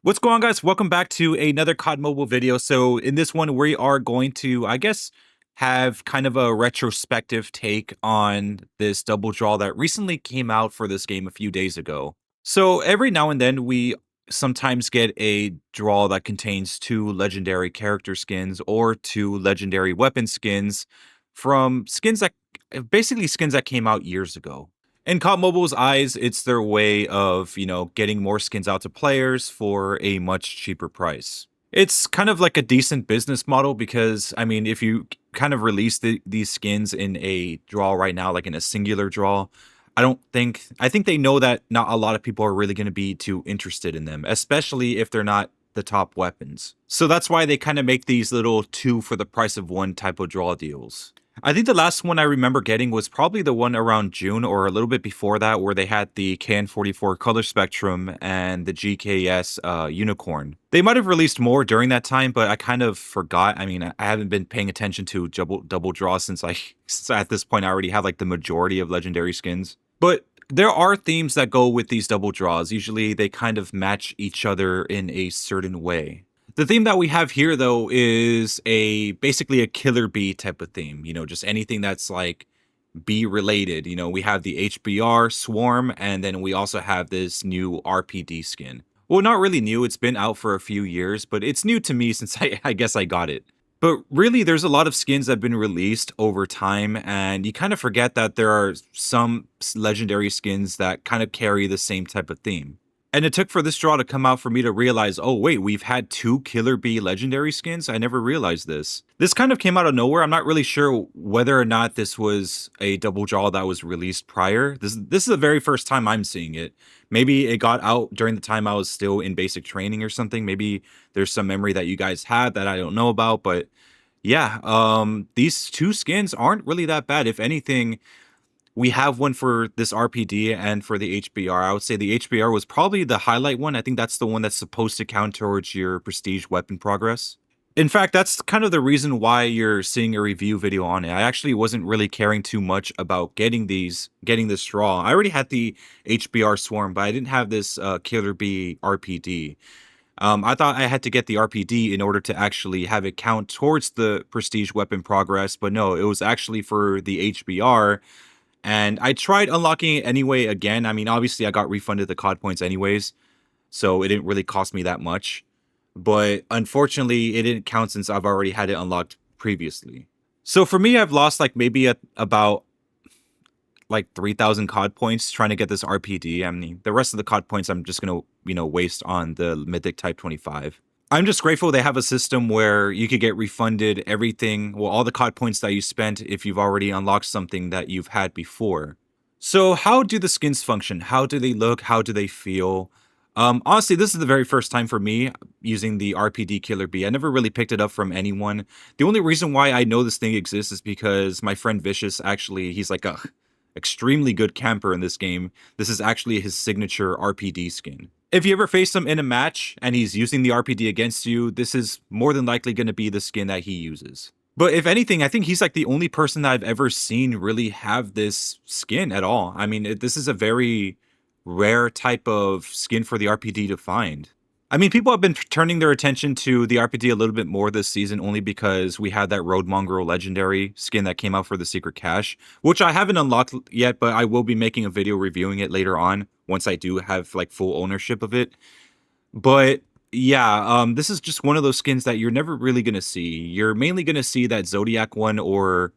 What's going on, guys? Welcome back to another COD Mobile video. So in this one, we are going to, I guess, have kind of a retrospective take on this double draw that recently came out for this game a few days ago. So every now and then, we sometimes get a draw that contains two legendary character skins or two legendary weapon skins from skins that basically skins that came out years ago. In COD Mobile's eyes, it's their way of, getting more skins out to players for a much cheaper price. It's kind of like a decent business model because, I mean, if you kind of release these skins in a draw right now, like in a singular draw, I think they know that not a lot of people are really going to be too interested in them, especially if they're not the top weapons. So that's why they kind of make these little two for the price of one type of draw deals. I think the last one I remember getting was probably the one around June or a little bit before that, where they had the KN44 Color Spectrum and the GKS Unicorn. They might have released more during that time, but I kind of forgot. I mean, I haven't been paying attention to double draws since at this point I already have like the majority of legendary skins. But there are themes that go with these double draws. Usually they kind of match each other in a certain way. The theme that we have here, though, is basically a killer bee type of theme. Just anything that's like bee related. We have the HBR Swarm, and then we also have this new RPD skin. Well, not really new. It's been out for a few years, but it's new to me since I guess I got it. But really, there's a lot of skins that have been released over time, and you kind of forget that there are some legendary skins that kind of carry the same type of theme. And it took for this draw to come out for me to realize, oh wait, we've had two Killer Bee legendary skins? I never realized this. This kind of came out of nowhere. I'm not really sure whether or not this was a double draw that was released prior. This is the very first time I'm seeing it. Maybe it got out during the time I was still in basic training or something. Maybe there's some memory that you guys had that I don't know about, but yeah, these two skins aren't really that bad. If anything, we have one for this RPD and for the HBR. I would say the HBR was probably the highlight one. I think that's the one that's supposed to count towards your prestige weapon progress. In fact, that's kind of the reason why you're seeing a review video on it. I actually wasn't really caring too much about getting this draw. I already had the HBR Swarm, but I didn't have this Killer Bee RPD. I thought I had to get the RPD in order to actually have it count towards the prestige weapon progress, but no, it was actually for the HBR. And I tried unlocking it anyway again. I mean, obviously I got refunded the COD points anyways, so it didn't really cost me that much. But unfortunately, it didn't count since I've already had it unlocked previously. So for me, I've lost like maybe about like 3,000 COD points trying to get this RPD. I mean, the rest of the COD points I'm just gonna, waste on the Mythic Type 25. I'm just grateful they have a system where you could get refunded everything, well, all the COD points that you spent if you've already unlocked something that you've had before. So how do the skins function? How do they look? How do they feel? Honestly, this is the very first time for me using the RPD Killer Bee. I never really picked it up from anyone. The only reason why I know this thing exists is because my friend Vicious he's like a extremely good camper in this game. This is actually his signature RPD skin. If you ever face him in a match and he's using the RPD against you, this is more than likely going to be the skin that he uses. But if anything, I think he's like the only person that I've ever seen really have this skin at all. I mean, this is a very rare type of skin for the RPD to find. I mean, people have been turning their attention to the RPD a little bit more this season only because we had that Road Mongrel legendary skin that came out for the secret cache, which I haven't unlocked yet, but I will be making a video reviewing it later on once I do have like full ownership of it. But yeah, this is just one of those skins that you're never really gonna see. You're mainly gonna see that Zodiac one or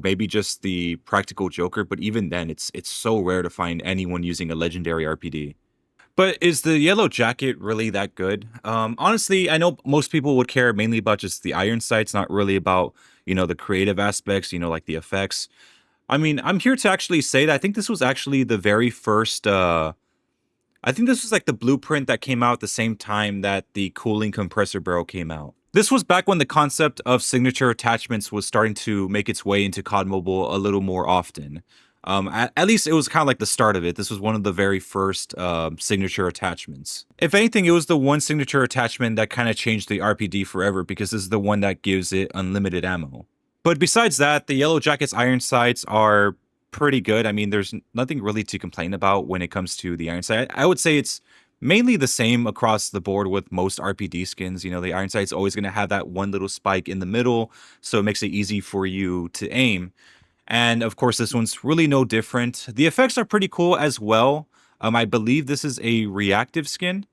maybe just the Practical Joker, but even then it's so rare to find anyone using a legendary RPD. But is the yellow jacket really that good? Honestly, I know most people would care mainly about just the iron sights, not really about, the creative aspects, like the effects. I mean, I'm here to actually say that I think this was actually the very first, I think this was like the blueprint that came out at the same time that the cooling compressor barrel came out. This was back when the concept of signature attachments was starting to make its way into COD Mobile a little more often. At least it was kind of like the start of it. This was one of the very first signature attachments. If anything, it was the one signature attachment that kind of changed the RPD forever because this is the one that gives it unlimited ammo. But besides that, the Yellow Jacket's iron sights are pretty good. I mean, there's nothing really to complain about when it comes to the iron sight. I would say it's mainly the same across the board with most RPD skins. You know, the iron sight's always going to have that one little spike in the middle, so it makes it easy for you to aim. And of course, this one's really no different. The effects are pretty cool as well. I believe this is a reactive skin.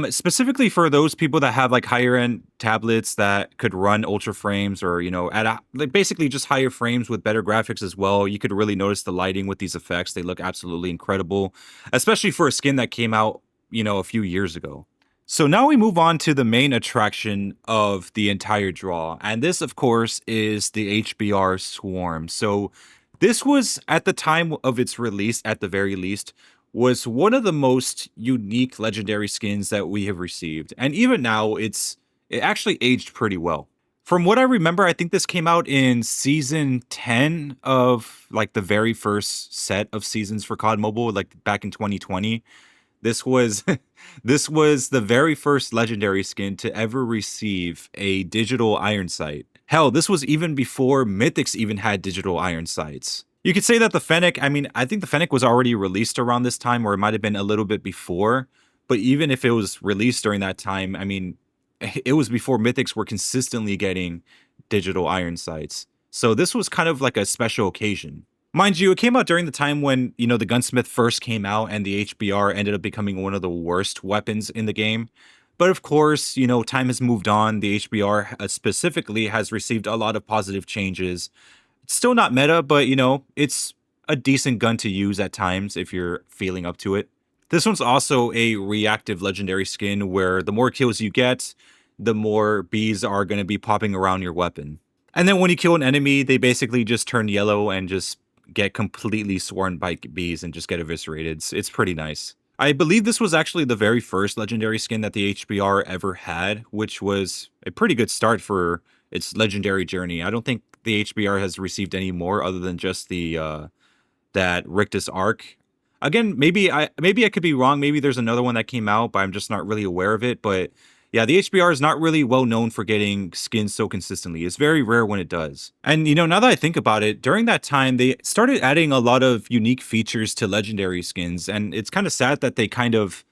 Specifically for those people that have like higher end tablets that could run ultra frames or, at like basically just higher frames with better graphics as well. You could really notice the lighting with these effects. They look absolutely incredible, especially for a skin that came out, a few years ago. So now we move on to the main attraction of the entire draw. And this, of course, is the HBR Swarm. So this was at the time of its release, at the very least, was one of the most unique legendary skins that we have received. And even now, it actually aged pretty well. From what I remember, I think this came out in season 10 of like the very first set of seasons for COD Mobile, like back in 2020. This was this was the very first legendary skin to ever receive a digital iron sight. Hell, this was even before Mythics even had digital iron sights. You could say that the Fennec, I mean, I think the Fennec was already released around this time, or it might have been a little bit before. But even if it was released during that time, I mean, it was before Mythics were consistently getting digital iron sights. So this was kind of like a special occasion. Mind you, it came out during the time when, the gunsmith first came out and the HBR ended up becoming one of the worst weapons in the game. But of course, time has moved on. The HBR specifically has received a lot of positive changes. It's still not meta, but it's a decent gun to use at times if you're feeling up to it. This one's also a reactive legendary skin where the more kills you get, the more bees are going to be popping around your weapon. And then when you kill an enemy, they basically just turn yellow and just get completely swarmed by bees and just get eviscerated. It's pretty nice. I believe this was actually the very first legendary skin that the HBR ever had, which was a pretty good start for its legendary journey. I don't think the HBR has received any more other than just the that Rictus arc. Again, maybe I could be wrong. Maybe there's another one that came out, but I'm just not really aware of it. But yeah, the HBR is not really well known for getting skins so consistently. It's very rare when it does. And now that I think about it, during that time they started adding a lot of unique features to legendary skins, and it's kind of sad that they kind of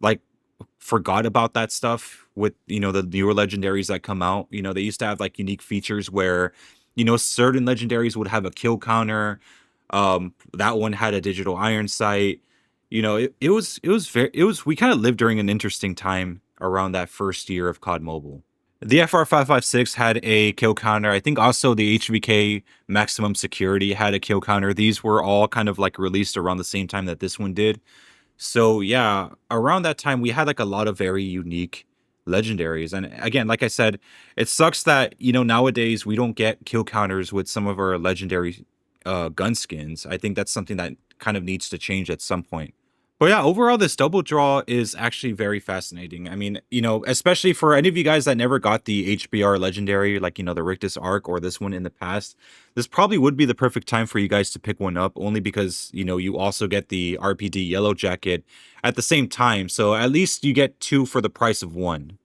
like forgot about that stuff with the newer legendaries that come out. They used to have like unique features where certain legendaries would have a kill counter. That one had a digital iron sight. We kind of lived during an interesting time around that first year of COD Mobile. The FR556 had a kill counter. I think also the HVK Maximum Security had a kill counter. These were all kind of like released around the same time that this one did. So yeah, around that time we had like a lot of very unique legendaries. And again, like I said, it sucks that nowadays we don't get kill counters with some of our legendary gun skins. I think that's something that kind of needs to change at some point. But yeah, overall, this double draw is actually very fascinating. I mean, especially for any of you guys that never got the HBR legendary, like, the Rictus arc or this one in the past, this probably would be the perfect time for you guys to pick one up, only because, you also get the RPD yellowjacket at the same time. So at least you get two for the price of one.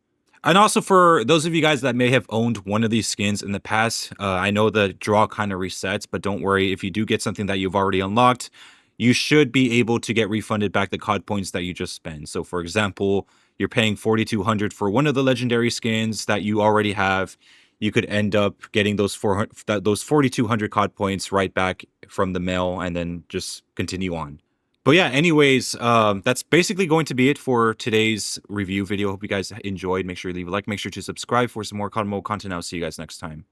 And also for those of you guys that may have owned one of these skins in the past, I know the draw kind of resets, but don't worry. If you do get something that you've already unlocked, you should be able to get refunded back the COD points that you just spent. So for example, you're paying 4,200 for one of the legendary skins that you already have. You could end up getting those 4,200 COD points right back from the mail and then just continue on. But yeah, anyways, that's basically going to be it for today's review video. Hope you guys enjoyed. Make sure you leave a like. Make sure to subscribe for some more COD Mobile content. I'll see you guys next time.